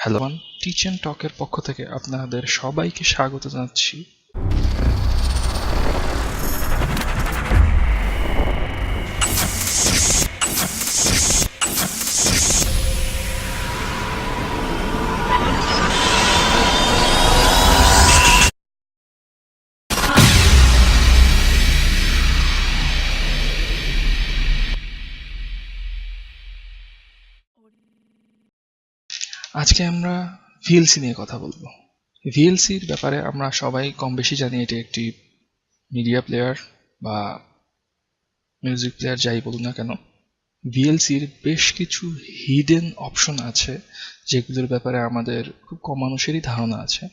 Hello teach and টকের পক্ষ থেকে আপনাদের সবাইকে স্বাগত জানাচ্ছি। আজকে আমরা ভিএলসি নিয়ে কথা বলবো। ভিএলসির ব্যাপারে আমরা সবাই কম বেশি জানি, এটি একটি মিডিয়া প্লেয়ার বা মিউজিক প্লেয়ার যাই বলুন না কেন। ভিএলসির বেশ কিছু হিডেন অপশন আছে যেগুলোর ব্যাপারে আমাদের খুব কম মানুষেরই ধারণা আছে।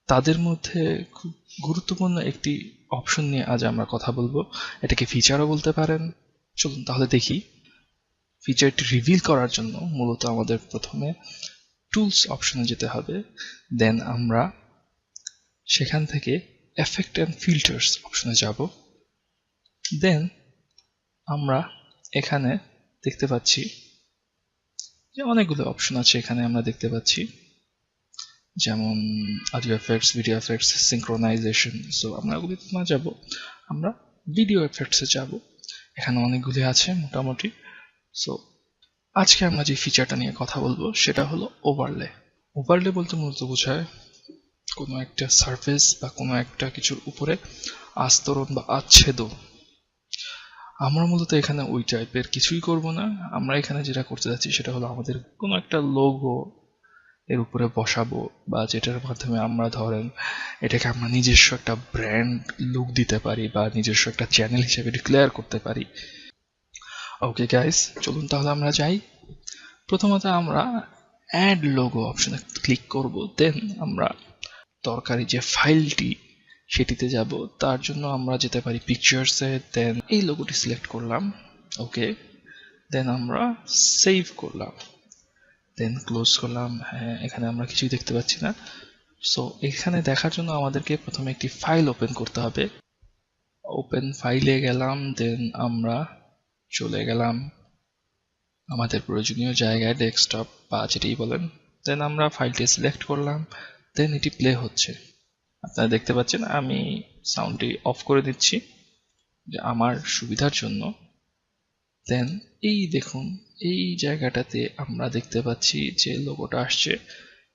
তাদের মধ্যে খুব গুরুত্বপূর্ণ একটি অপশন নিয়ে আজ আমরা কথা বলবো। এটাকে ফিচারও বলতে পারেন। চলুন তাহলে দেখি। ফিচারটি রিভিল করার জন্য মূলত আমাদের প্রথমে টুলস অপশনে যেতে হবে, দেন আমরা সেখান থেকে এফেক্ট অ্যান্ড ফিল্টার্স অপশনে যাব। দেন আমরা এখানে দেখতে পাচ্ছি যে অনেকগুলো অপশন আছে। এখানে আমরা দেখতে পাচ্ছি যেমন audio effects, video effects, synchronisation. So আমরা ওগুলিতে না যাব, আমরা ভিডিও এফেক্টসে যাব। এখানে অনেকগুলি আছে মোটামুটি। সো আজকে আমরা যে ফিচারটা নিয়ে কথা বলবো সেটা হলো ওভারলে। ওভারলে বলতে মূলত বোঝায় কোনো একটা সারফেস বা কোনো একটা কিছুর উপরে আস্তরণ বা আচ্ছেদ। আমরা মূলত এখানে ওই টাইপের কিছুই করব না। আমরা এখানে যেটা করতে যাচ্ছি সেটা হলো আমাদের কোনো একটা লোগো এর উপরে বসাবো, বা যেটার মাধ্যমে আমরা ধরেন এটাকে আমরা নিজস্ব একটা ব্র্যান্ড লুক দিতে পারি বা নিজস্ব একটা চ্যানেল হিসেবে ডিক্লেয়ার করতে পারি। ওকে গাইস, চলুন তাহলে আমরা যাই। প্রথমত আমরা অ্যাড লোগো অপশনে ক্লিক করব। দেন আমরা দরকারি যে ফাইলটি সেটিতে যাব। তার জন্য আমরা যেতে পারি পিকচার্সে, দেন এই লোগোটি সিলেক্ট করলাম। ওকে, দেন আমরা সেভ করলাম, দেন ক্লোজ করলাম। হ্যাঁ, এখানে আমরা কিছুই দেখতে পাচ্ছি না। সো এখানে দেখার জন্য আমাদেরকে প্রথমে একটি ফাইল ওপেন করতে হবে। ওপেন ফাইলে গেলাম, দেন আমরা চলে গেলাম আমাদের প্রয়োজনীয় জায়গায়, ডেস্কটপ বা যেটাই বলেন। দেন আমরা ফাইলটি সিলেক্ট করলাম, দেন এটি প্লে হচ্ছে। আপনারা দেখতে পাচ্ছেন আমি সাউন্ডটি অফ করে দিচ্ছি যে আমার সুবিধার জন্য। দেন এই দেখুন, এই জায়গাটাতে আমরা দেখতে পাচ্ছি যে লোগোটা আসছে,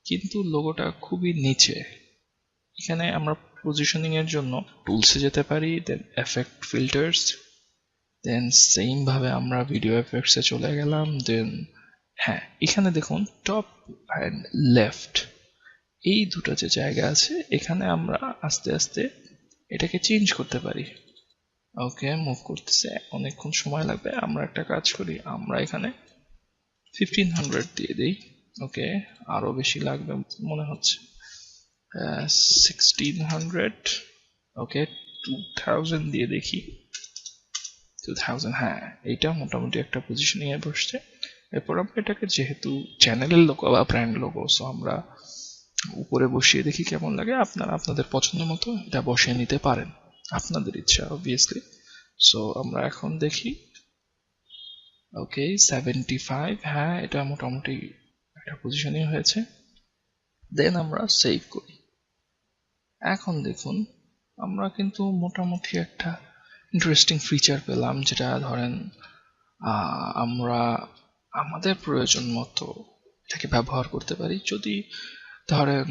কিন্তু লোগোটা খুবই নিচে। এখানে আমরা পজিশনিং এর জন্য টুলসে যেতে পারি, দেন এফেক্ট ফিল্টার্স, দেন সেম ভাবে আমরা ভিডিও এফেক্টসে চলে গেলাম। দেন হ্যাঁ, এখানে দেখুন টপ অ্যান্ড লেফট এই দুটো যে জায়গা আছে, এখানে আমরা আস্তে আস্তে এটাকে চেঞ্জ করতে পারি। ওকে, মুভ করতেছে, অনেকক্ষণ সময় লাগবে। আমরা একটা কাজ করি, আমরা এখানে 1500 দিয়ে দিই। ওকে, আরো বেশি লাগবে মনে হচ্ছে, 1600। ওকে, 2000 দিয়ে দেখি। 2000, হ্যাঁ, এইটা মোটামুটি একটা পজিশনিং এ বসছে। এরপর আমরা এটাকে, যেহেতু চ্যানেলের লোগো বা ব্র্যান্ড লোগো, সো আমরা উপরে বসিয়ে দেখি কেমন লাগে। আপনারা আপনাদের পছন্দ মতো এটা বসিয়ে নিতে পারেন, আপনাদের ইচ্ছা অবভিয়াসলি। সো আমরা এখন দেখি। ওকে, 75, হ্যাঁ, এটা মোটামুটি একটা পজিশনিং হয়েছে। দেন আমরা সেভ করি। এখন দেখুন আমরা কিন্তু মোটামুটি একটা ইন্টারেস্টিং ফিচার পেলাম, যেটা ধরেন আমরা আমাদের প্রয়োজন মতো এটাকে ব্যবহার করতে পারি। যদি ধরেন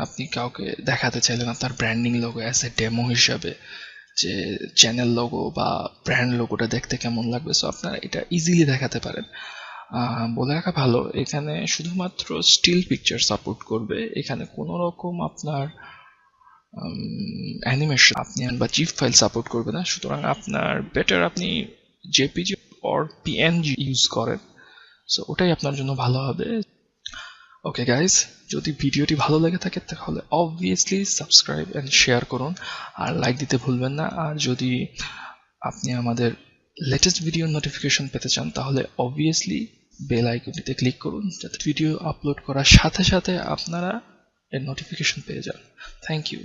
আপনি কাউকে দেখাতে চাইলেন আপনার branding logo as a demo হিসাবে, যে চ্যানেল লোগো বা ব্র্যান্ড লোগোটা দেখতে কেমন লাগবে, সো আপনারা এটা ইজিলি দেখাতে পারেন। বলে রাখা ভালো, এখানে শুধুমাত্র স্টিল পিকচার সাপোর্ট করবে। এখানে কোনো রকম আপনার অ্যানিমেশন আপনি বা জিপ ফাইল সাপোর্ট করবে না। সুতরাং আপনার বেটার আপনি জেপিজি অর পিএনজি ইউজ করেন, সো ওটাই আপনার জন্য ভালো হবে। ওকে গাইজ, যদি ভিডিওটি ভালো লেগে থাকে তাহলে অবভিয়াসলি সাবস্ক্রাইব অ্যান্ড শেয়ার করুন, আর লাইক দিতে ভুলবেন না। আর যদি আপনি আমাদের লেটেস্ট ভিডিও নোটিফিকেশন পেতে চান তাহলে অবভিয়াসলি বেল আইকনটিতে ক্লিক করুন, যাতে ভিডিও আপলোড করার সাথে সাথে আপনারা এর নোটিফিকেশন পেয়ে যান। Thank you.